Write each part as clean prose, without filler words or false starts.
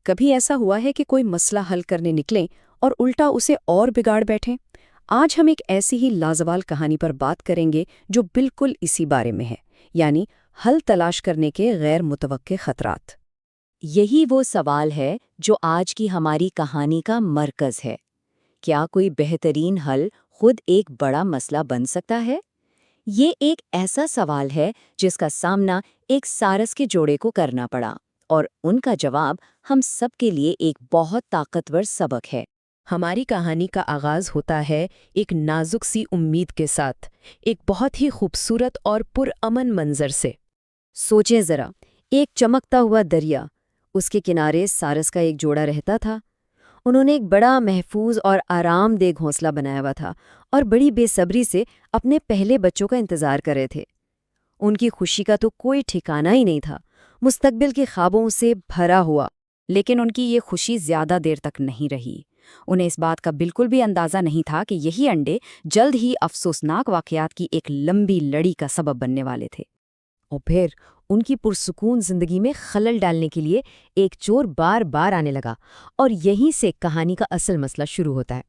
کبھی ایسا ہوا ہے کہ کوئی مسئلہ حل کرنے نکلیں اور الٹا اسے اور بگاڑ بیٹھیں؟ آج ہم ایک ایسی ہی لازوال کہانی پر بات کریں گے جو بالکل اسی بارے میں ہے، یعنی حل تلاش کرنے کے غیر متوقع خطرات۔ یہی وہ سوال ہے جو آج کی ہماری کہانی کا مرکز ہے۔ کیا کوئی بہترین حل خود ایک بڑا مسئلہ بن سکتا ہے؟ یہ ایک ایسا سوال ہے جس کا سامنا ایک سارس کے جوڑے کو کرنا پڑا، اور ان کا جواب ہم سب کے لیے ایک بہت طاقتور سبق ہے۔ ہماری کہانی کا آغاز ہوتا ہے ایک نازک سی امید کے ساتھ، ایک بہت ہی خوبصورت اور پرامن منظر سے۔ سوچیں ذرا، ایک چمکتا ہوا دریا، اس کے کنارے سارس کا ایک جوڑا رہتا تھا۔ انہوں نے ایک بڑا محفوظ اور آرام دہ گھونسلہ بنایا ہوا تھا اور بڑی بے صبری سے اپنے پہلے بچوں کا انتظار کر رہے تھے۔ ان کی خوشی کا تو کوئی ٹھکانہ ہی نہیں تھا، مستقبل کے خوابوں سے بھرا ہوا۔ لیکن ان کی یہ خوشی زیادہ دیر تک نہیں رہی۔ انہیں اس بات کا بالکل بھی اندازہ نہیں تھا کہ یہی انڈے جلد ہی افسوسناک واقعات کی ایک لمبی لڑی کا سبب بننے والے تھے۔ اور پھر ان کی پرسکون زندگی میں خلل ڈالنے کے لیے ایک چور بار بار آنے لگا، اور یہیں سے کہانی کا اصل مسئلہ شروع ہوتا ہے۔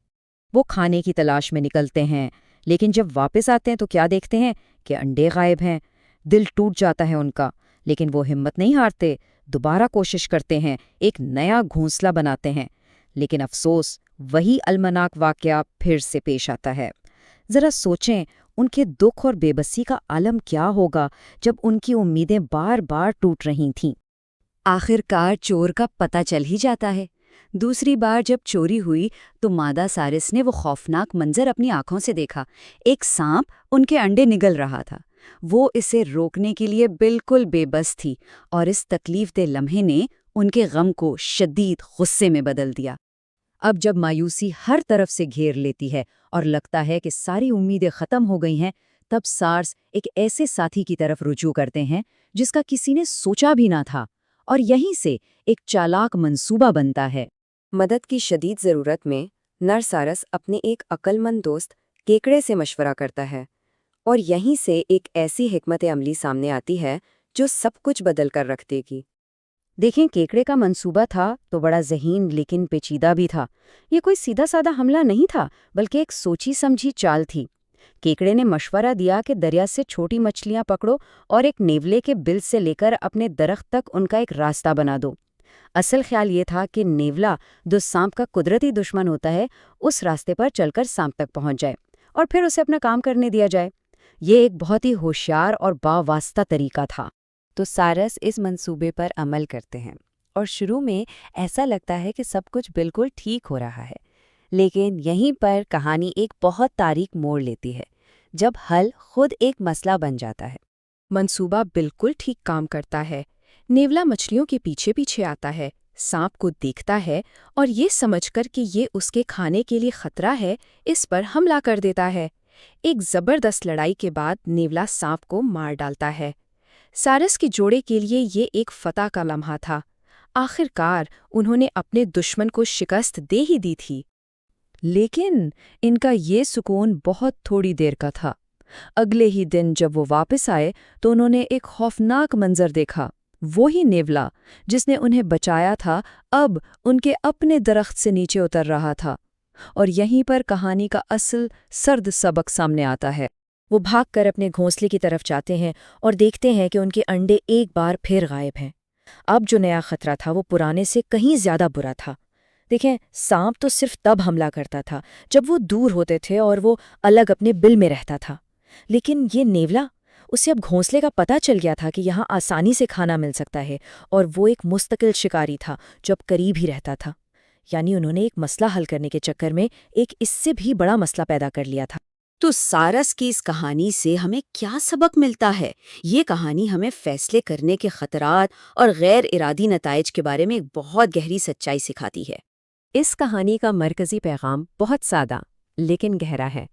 وہ کھانے کی تلاش میں نکلتے ہیں، لیکن جب واپس آتے ہیں تو کیا دیکھتے ہیں کہ انڈے غائب ہیں۔ دل ٹوٹ جاتا ہے ان کا، لیکن وہ ہمت نہیں ہارتے، دوبارہ کوشش کرتے ہیں، ایک نیا گھونسلہ بناتے ہیں۔ لیکن افسوس، وہی المناک واقعہ پھر سے پیش آتا ہے۔ ذرا سوچیں، ان کے دکھ اور بے بسی کا عالم کیا ہوگا جب ان کی امیدیں بار بار ٹوٹ رہی تھیں۔ آخر کار چور کا پتہ چل ہی جاتا ہے۔ دوسری بار جب چوری ہوئی تو مادہ سارس نے وہ خوفناک منظر اپنی آنکھوں سے دیکھا۔ ایک سانپ ان کے انڈے نگل رہا تھا۔ وہ اسے روکنے کے لیے بالکل بے بس تھی، اور اس تکلیف دہ لمحے نے ان کے غم کو شدید غصے میں بدل دیا۔ اب جب مایوسی ہر طرف سے گھیر لیتی ہے اور لگتا ہے کہ ساری امیدیں ختم ہو گئی ہیں، تب سارس ایک ایسے ساتھی کی طرف رجوع کرتے ہیں جس کا کسی نے سوچا بھی نہ تھا، اور یہیں سے ایک چالاک منصوبہ بنتا ہے۔ مدد کی شدید ضرورت میں نر سارس اپنے ایک عقل مند دوست کیکڑے سے مشورہ کرتا ہے، اور یہیں سے ایک ایسی حکمت عملی سامنے آتی ہے جو سب کچھ بدل کر رکھ دے گی۔ دیکھیں، کیکڑے کا منصوبہ تھا تو بڑا ذہین لیکن پیچیدہ بھی تھا۔ یہ کوئی سیدھا سادہ حملہ نہیں تھا، بلکہ ایک سوچی سمجھی چال تھی۔ کیکڑے نے مشورہ دیا کہ دریا سے چھوٹی مچھلیاں پکڑو اور ایک نیولے کے بل سے لے کر اپنے درخت تک ان کا ایک راستہ بنا دو۔ اصل خیال یہ تھا کہ نیولا، جو سانپ کا قدرتی دشمن ہوتا ہے، اس راستے پر چل کر سانپ تک پہنچ جائے اور پھر اسے اپنا کام کرنے دیا جائے۔ یہ ایک بہت ہی ہوشیار اور باواسطہ طریقہ تھا۔ تو سارس اس منصوبے پر عمل کرتے ہیں، اور شروع میں ایسا لگتا ہے کہ سب کچھ بالکل ٹھیک ہو رہا ہے۔ لیکن یہیں پر کہانی ایک بہت تاریک موڑ لیتی ہے، جب حل خود ایک مسئلہ بن جاتا ہے۔ منصوبہ بالکل ٹھیک کام کرتا ہے۔ نیولا مچھلیوں کے پیچھے پیچھے آتا ہے، سانپ کو دیکھتا ہے اور یہ سمجھ کر کہ یہ اس کے کھانے کے لیے خطرہ ہے، اس پر حملہ کر دیتا ہے۔ ایک زبردست لڑائی کے بعد نیولا سانپ کو مار ڈالتا ہے۔ سارس کے جوڑے کے لیے یہ ایک فتح کا لمحہ تھا۔ آخر کار انہوں نے اپنے دشمن کو شکست دے ہی دی تھی۔ لیکن ان کا یہ سکون بہت تھوڑی دیر کا تھا۔ اگلے ہی دن جب وہ واپس آئے تو انہوں نے ایک خوفناک منظر دیکھا۔ وہی نیولا جس نے انہیں بچایا تھا اب ان کے اپنے درخت سے نیچے اتر رہا تھا، اور یہیں پر کہانی کا اصل سرد سبق سامنے آتا ہے۔ وہ بھاگ کر اپنے گھونسلے کی طرف جاتے ہیں اور دیکھتے ہیں کہ ان کے انڈے ایک بار پھر غائب ہیں۔ اب جو نیا خطرہ تھا وہ پرانے سے کہیں زیادہ برا تھا۔ دیکھیں، سانپ تو صرف تب حملہ کرتا تھا جب وہ دور ہوتے تھے اور وہ الگ اپنے بل میں رہتا تھا، لیکن یہ نیولا، اسے اب گھونسلے کا پتہ چل گیا تھا کہ یہاں آسانی سے کھانا مل سکتا ہے، اور وہ ایک مستقل شکاری تھا جو اب قریب ہی رہتا تھا۔ یعنی انہوں نے ایک مسئلہ حل کرنے کے چکر میں ایک اس سے بھی بڑا مسئلہ پیدا کر لیا تھا۔ تو سارس کی اس کہانی سے ہمیں کیا سبق ملتا ہے؟ یہ کہانی ہمیں فیصلے کرنے کے خطرات اور غیر ارادی نتائج کے بارے میں ایک بہت گہری سچائی سکھاتی ہے۔ اس کہانی کا مرکزی پیغام بہت سادہ لیکن گہرا ہے۔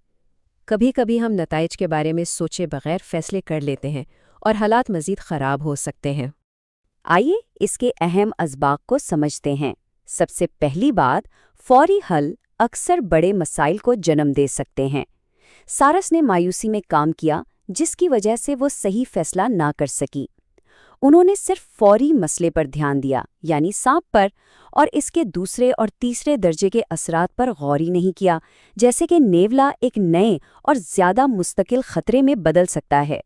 کبھی کبھی ہم نتائج کے بارے میں سوچے بغیر فیصلے کر لیتے ہیں اور حالات مزید خراب ہو سکتے ہیں۔ آئیے اس کے اہم اسباق کو سمجھتے ہیں۔ سب سے پہلی بات، فوری حل اکثر بڑے مسائل کو جنم دے سکتے ہیں۔ سارس نے مایوسی میں کام کیا جس کی وجہ سے وہ صحیح فیصلہ نہ کر سکی۔ انہوں نے صرف فوری مسئلے پر دھیان دیا، یعنی سانپ پر، اور اس کے دوسرے اور تیسرے درجے کے اثرات پر غور ہی نہیں کیا، جیسے کہ نیولا ایک نئے اور زیادہ مستقل خطرے میں بدل سکتا ہے۔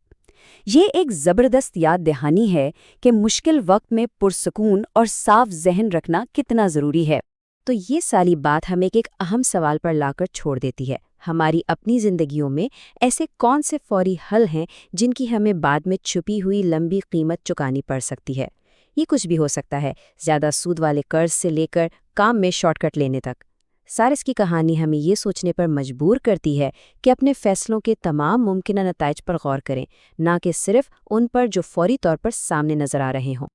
یہ ایک زبردست یاد دہانی ہے کہ مشکل وقت میں پرسکون اور صاف ذہن رکھنا کتنا ضروری ہے۔ تو یہ ساری بات ہمیں ایک اہم سوال پر لا کر چھوڑ دیتی ہے، ہماری اپنی زندگیوں میں ایسے کون سے فوری حل ہیں جن کی ہمیں بعد میں چھپی ہوئی لمبی قیمت چکانی پڑ سکتی ہے؟ یہ کچھ بھی ہو سکتا ہے، زیادہ سود والے قرض سے لے کر کام میں شارٹ کٹ لینے تک۔ سارس کی کہانی ہمیں یہ سوچنے پر مجبور کرتی ہے کہ اپنے فیصلوں کے تمام ممکنہ نتائج پر غور کریں، نہ کہ صرف ان پر جو فوری طور پر سامنے نظر آ رہے ہوں۔